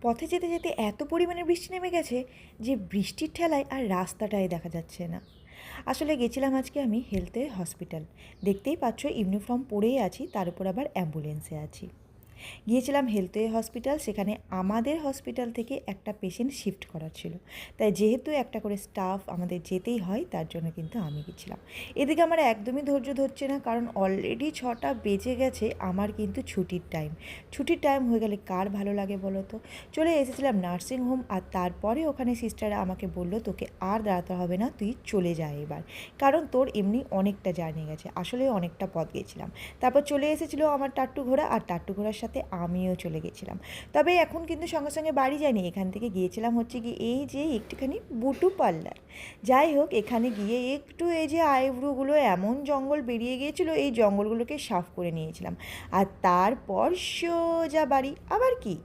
পথে যেতে যেতে এত পরিমাণে বৃষ্টি নেমে গেছে যে বৃষ্টির ঠেলায় আর রাস্তাটাই দেখা যাচ্ছে না। আসলে গেছিলাম আজকে আমি হেলথে হসপিটাল। দেখতেই পাচ্ছ ইউনিফর্ম পরেই আছি, তার উপর আবার অ্যাম্বুলেন্সে আছি। গিয়েছিলাম হেলথওয়ে হসপিটাল, সেখানে আমাদের হসপিটাল থেকে একটা পেশেন্ট শিফট করার ছিল। তাই যেহেতু একটা করে স্টাফ আমাদের যেতেই হয়, তার জন্য কিন্তু আমি গেছিলাম। এদিকে আমার একদমই ধৈর্য ধরছে না, কারণ অলরেডি 6টা বেজে গেছে, আমার কিন্তু ছুটির টাইম। ছুটির টাইম হয়ে গেলে কার ভালো লাগে বলো তো? চলে এসেছিলাম নার্সিংহোম, আর তারপরে ওখানে সিস্টাররা আমাকে বলল, তোকে আর দাঁড়াতে হবে না, তুই চলে যা এবার, কারণ তোর এমনি অনেকটা জার্নি গেছে। আসলে অনেকটা পথ গেছিলাম। তারপর চলে এসেছিলো আমার টাট্টু ঘোড়া, আর টাট্টু ঘোড়ার সাথে আমিও চলে গেছিলাম। তবে এখন কিন্তু সঙ্গে সঙ্গে বাড়ি যাইনি, এখান থেকে গিয়েছিলাম হচ্ছে কি এই যে একটুখানি বুটু পার্লার। যাই হোক, এখানে গিয়ে একটু এই যে আইব্রোগুলো এমন জঙ্গল বেরিয়ে গিয়েছিলো, এই জঙ্গলগুলোকে সাফ করে নিয়েছিলাম। আর তারপর সোজা বাড়ি। আবার কি